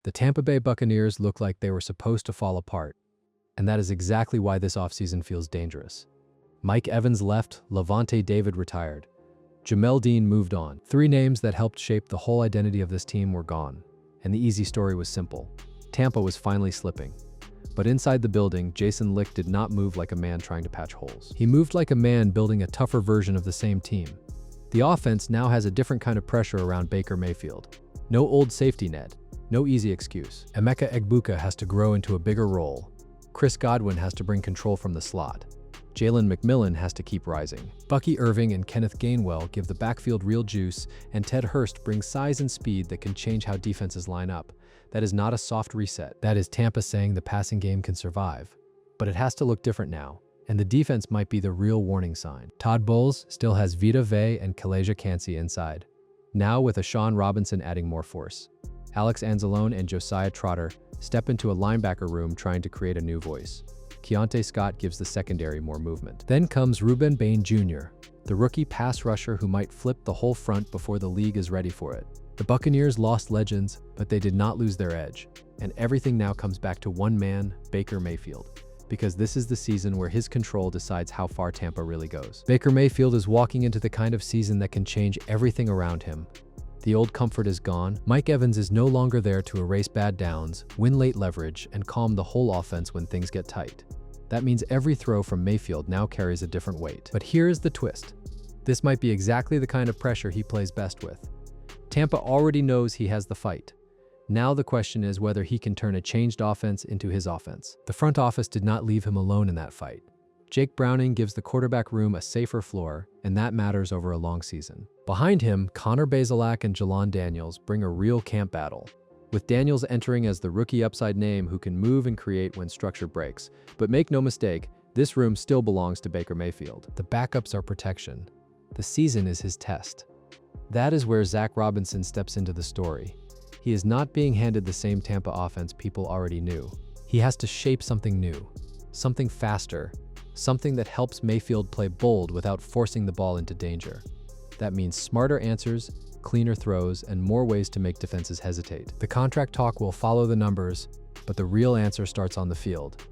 The Tampa Bay Buccaneers look like they were supposed to fall apart, and that is exactly why this offseason feels dangerous. Mike Evans left, Lavonte David retired. Jamel Dean moved on. Three names that helped shape the whole identity of this team were gone, and the easy story was simple. Tampa was finally slipping. But inside the building, Jason Licht did not move like a man trying to patch holes. He moved like a man building a tougher version of the same team. The offense now has a different kind of pressure around Baker Mayfield. No old safety net, no easy excuse. Emeka Egbuka has to grow into a bigger role. Chris Godwin has to bring control from the slot. Jalen McMillan has to keep rising. Bucky Irving and Kenneth Gainwell give the backfield real juice, and Ted Hurst brings size and speed that can change how defenses line up. That is not a soft reset. That is Tampa saying the passing game can survive. But it has to look different now, and the defense might be the real warning sign. Todd Bowles still has Vita Vea and Kalaja Kancey inside, now with Ashawn Robinson adding more force. Alex Anzalone and Josiah Trotter step into a linebacker room trying to create a new voice. Keontae Scott gives the secondary more movement. Then comes Ruben Bain Jr., the rookie pass rusher who might flip the whole front before the league is ready for it. The Buccaneers lost legends, but they did not lose their edge. And everything now comes back to one man, Baker Mayfield, because this is the season where his control decides how far Tampa really goes. Baker Mayfield is walking into the kind of season that can change everything around him. The old comfort is gone. Mike Evans is no longer there to erase bad downs, win late leverage, and calm the whole offense when things get tight. That means every throw from Mayfield now carries a different weight. But here is the twist. This might be exactly the kind of pressure he plays best with. Tampa already knows he has the fight. Now the question is whether he can turn a changed offense into his offense. The front office did not leave him alone in that fight. Jake Browning gives the quarterback room a safer floor, and that matters over a long season. Behind him, Connor Bazelak and Jalon Daniels bring a real camp battle, with Daniels entering as the rookie upside name who can move and create when structure breaks. But make no mistake, this room still belongs to Baker Mayfield. The backups are protection. The season is his test. That is where Zach Robinson steps into the story. He is not being handed the same Tampa offense people already knew. He has to shape something new, something faster, something that helps Mayfield play bold without forcing the ball into danger. That means smarter answers, cleaner throws, and more ways to make defenses hesitate. The contract talk will follow the numbers, but the real answer starts on the field.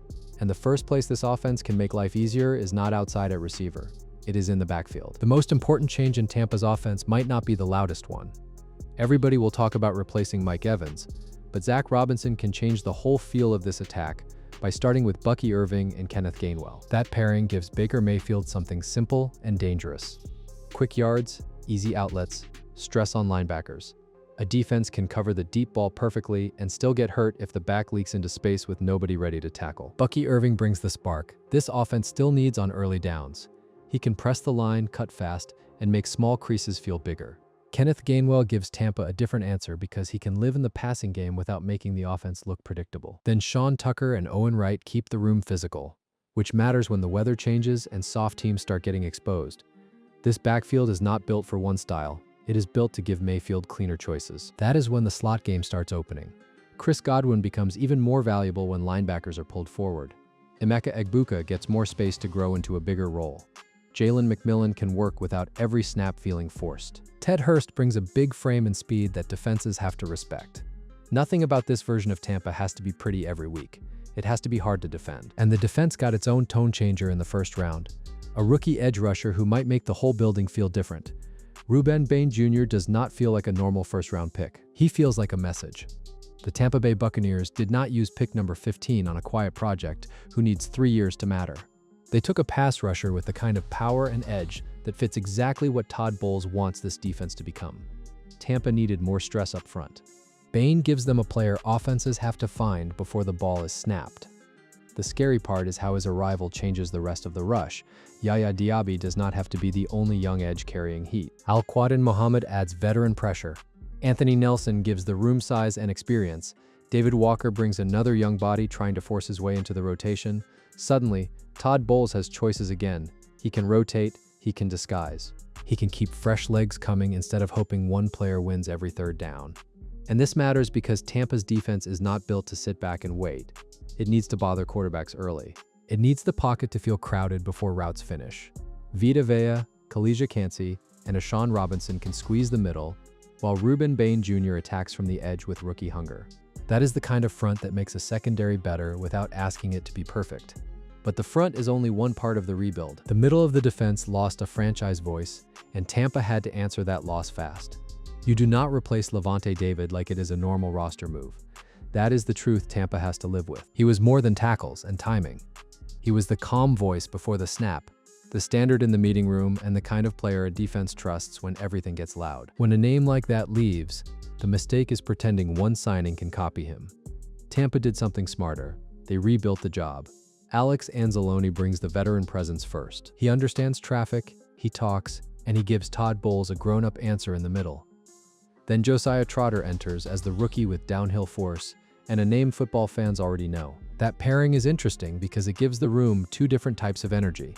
And the first place this offense can make life easier is not outside at receiver. It is in the backfield. The most important change in Tampa's offense might not be the loudest one. Everybody will talk about replacing Mike Evans, but Zach Robinson can change the whole feel of this attack by starting with Bucky Irving and Kenneth Gainwell. That pairing gives Baker Mayfield something simple and dangerous. Quick yards, easy outlets, stress on linebackers. A defense can cover the deep ball perfectly and still get hurt if the back leaks into space with nobody ready to tackle. Bucky Irving brings the spark. This offense still needs on early downs. He can press the line, cut fast, and make small creases feel bigger. Kenneth Gainwell gives Tampa a different answer because he can live in the passing game without making the offense look predictable. Then Sean Tucker and Owen Wright keep the room physical, which matters when the weather changes and soft teams start getting exposed. This backfield is not built for one style. It is built to give Mayfield cleaner choices. That is when the slot game starts opening. Chris Godwin becomes even more valuable when linebackers are pulled forward. Emeka Egbuka gets more space to grow into a bigger role. Jalen McMillan can work without every snap feeling forced. Ted Hurst brings a big frame and speed that defenses have to respect. Nothing about this version of Tampa has to be pretty every week. It has to be hard to defend. And the defense got its own tone changer in the first round. A rookie edge rusher who might make the whole building feel different. Ruben Bain Jr. does not feel like a normal first-round pick. He feels like a message. The Tampa Bay Buccaneers did not use pick number 15 on a quiet project who needs 3 years to matter. They took a pass rusher with the kind of power and edge that fits exactly what Todd Bowles wants this defense to become. Tampa needed more stress up front. Bain gives them a player offenses have to find before the ball is snapped. The scary part is how his arrival changes the rest of the rush. Yaya Diaby does not have to be the only young edge carrying heat. Al-Quadin Muhammad adds veteran pressure. Anthony Nelson gives the room size and experience. David Walker brings another young body trying to force his way into the rotation. Suddenly, Todd Bowles has choices again. He can rotate, he can disguise. He can keep fresh legs coming instead of hoping one player wins every third down. And this matters because Tampa's defense is not built to sit back and wait. It needs to bother quarterbacks early. It needs the pocket to feel crowded before routes finish. Vita Vea, Kalaja Kancey, and Ashawn Robinson can squeeze the middle, while Ruben Bain Jr. attacks from the edge with rookie hunger. That is the kind of front that makes a secondary better without asking it to be perfect. But the front is only one part of the rebuild. The middle of the defense lost a franchise voice, and Tampa had to answer that loss fast. You do not replace Lavonte David like it is a normal roster move. That is the truth Tampa has to live with. He was more than tackles and timing. He was the calm voice before the snap, the standard in the meeting room, and the kind of player a defense trusts when everything gets loud. When a name like that leaves, the mistake is pretending one signing can copy him. Tampa did something smarter. They rebuilt the job. Alex Anzalone brings the veteran presence first. He understands traffic, he talks, and he gives Todd Bowles a grown-up answer in the middle. Then Josiah Trotter enters as the rookie with downhill force, and a name football fans already know. That pairing is interesting because it gives the room two different types of energy.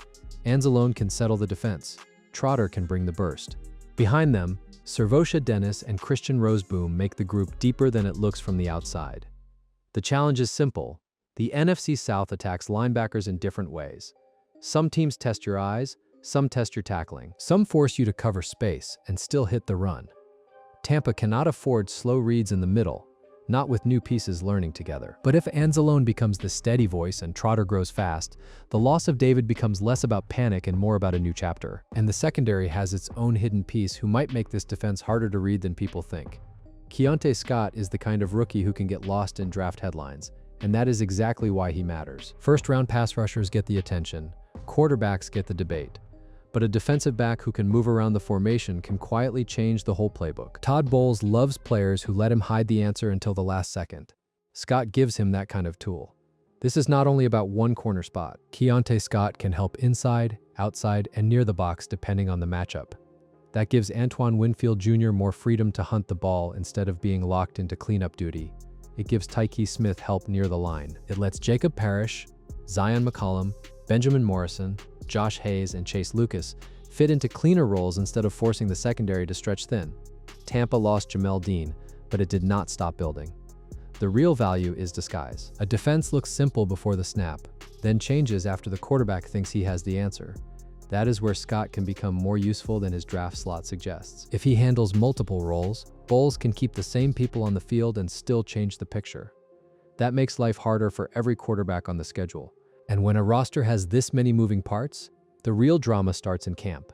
Anzalone can settle the defense. Trotter can bring the burst. Behind them, Servosha Dennis and Christian Roseboom make the group deeper than it looks from the outside. The challenge is simple. The NFC South attacks linebackers in different ways. Some teams test your eyes, some test your tackling. Some force you to cover space and still hit the run. Tampa cannot afford slow reads in the middle, not with new pieces learning together. But if Anzalone becomes the steady voice and Trotter grows fast, the loss of David becomes less about panic and more about a new chapter. And the secondary has its own hidden piece who might make this defense harder to read than people think. Keontae Scott is the kind of rookie who can get lost in draft headlines, and that is exactly why he matters. First-round pass rushers get the attention, quarterbacks get the debate. But a defensive back who can move around the formation can quietly change the whole playbook. Todd Bowles loves players who let him hide the answer until the last second. Scott gives him that kind of tool. This is not only about one corner spot. Keontae Scott can help inside, outside, and near the box depending on the matchup. That gives Antoine Winfield Jr. more freedom to hunt the ball instead of being locked into cleanup duty. It gives Tyke Smith help near the line. It lets Jacob Parrish, Zion McCollum, Benjamin Morrison, Josh Hayes, and Chase Lucas fit into cleaner roles instead of forcing the secondary to stretch thin. Tampa lost Jamel Dean, but it did not stop building. The real value is disguise. A defense looks simple before the snap, then changes after the quarterback thinks he has the answer. That is where Scott can become more useful than his draft slot suggests. If he handles multiple roles, Bowles can keep the same people on the field and still change the picture. That makes life harder for every quarterback on the schedule. And when a roster has this many moving parts, the real drama starts in camp.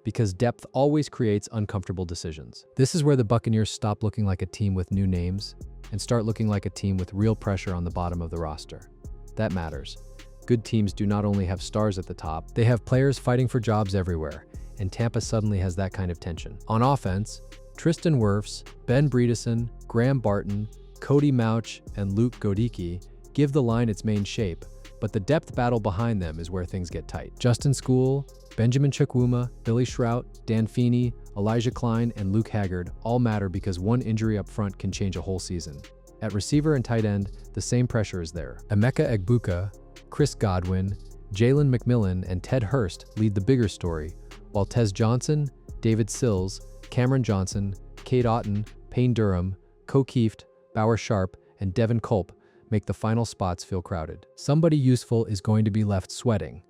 Because depth always creates uncomfortable decisions. This is where the Buccaneers stop looking like a team with new names and start looking like a team with real pressure on the bottom of the roster. That matters. Good teams do not only have stars at the top, they have players fighting for jobs everywhere, and Tampa suddenly has that kind of tension. On offense, Tristan Wirfs, Ben Bredeson, Graham Barton, Cody Mauch, and Luke Godicki give the line its main shape, but the depth battle behind them is where things get tight. Justin School, Benjamin Chukwuma, Billy Shrout, Dan Feeney, Elijah Klein, and Luke Haggard all matter because one injury up front can change a whole season. At receiver and tight end, the same pressure is there. Emeka Egbuka, Chris Godwin, Jalen McMillan, and Ted Hurst lead the bigger story, while Tez Johnson, David Sills, Cameron Johnson, Cade Otton, Payne Durham, Ko Kieft, Bauer Sharp, and Devin Culp make the final spots feel crowded. Somebody useful is going to be left sweating.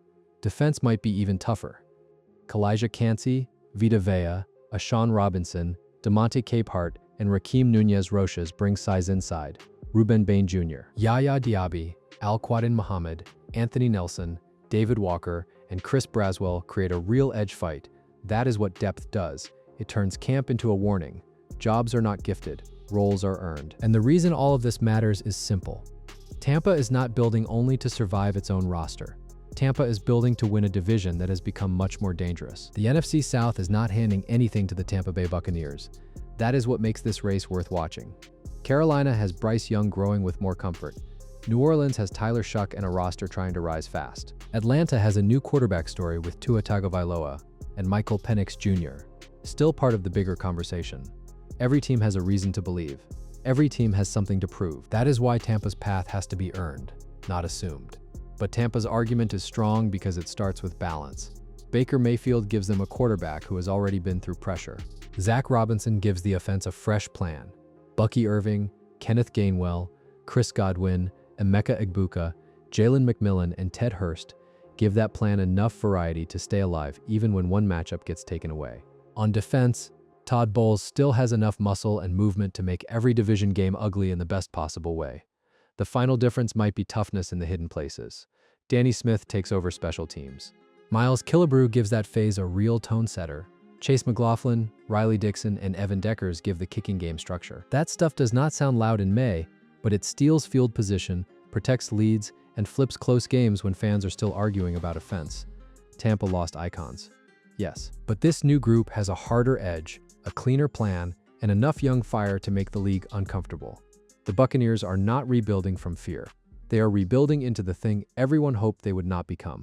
Defense might be even tougher. Kalijah Cansey, Vita Vea, Ashawn Robinson, DeMonte Capehart, and Rakeem Nunez-Roches bring size inside. Ruben Bain Jr., Yaya Diaby, Al-Quadin Muhammad, Anthony Nelson, David Walker, and Chris Braswell create a real edge fight. That is what depth does. It turns camp into a warning. Jobs are not gifted. Roles are earned. And the reason all of this matters is simple. Tampa is not building only to survive its own roster. Tampa is building to win a division that has become much more dangerous. The NFC South is not handing anything to the Tampa Bay Buccaneers. That is what makes this race worth watching. Carolina has Bryce Young growing with more comfort. New Orleans has Tyler Shuck and a roster trying to rise fast. Atlanta has a new quarterback story with Tua Tagovailoa and Michael Penix Jr., still part of the bigger conversation. Every team has a reason to believe. Every team has something to prove. That is why Tampa's path has to be earned, not assumed. But Tampa's argument is strong because it starts with balance. Baker Mayfield gives them a quarterback who has already been through pressure. Zach Robinson gives the offense a fresh plan. Bucky Irving, Kenneth Gainwell, Chris Godwin, Emeka Egbuka, Jalen McMillan, and Ted Hurst give that plan enough variety to stay alive even when one matchup gets taken away. On defense, Todd Bowles still has enough muscle and movement to make every division game ugly in the best possible way. The final difference might be toughness in the hidden places. Danny Smith takes over special teams. Miles Killebrew gives that phase a real tone setter. Chase McLaughlin, Riley Dixon, and Evan Deckers give the kicking game structure. That stuff does not sound loud in May, but it steals field position, protects leads, and flips close games when fans are still arguing about a fence. Tampa lost icons. Yes, but this new group has a harder edge, a cleaner plan, and enough young fire to make the league uncomfortable. The Buccaneers are not rebuilding from fear. They are rebuilding into the thing everyone hoped they would not become.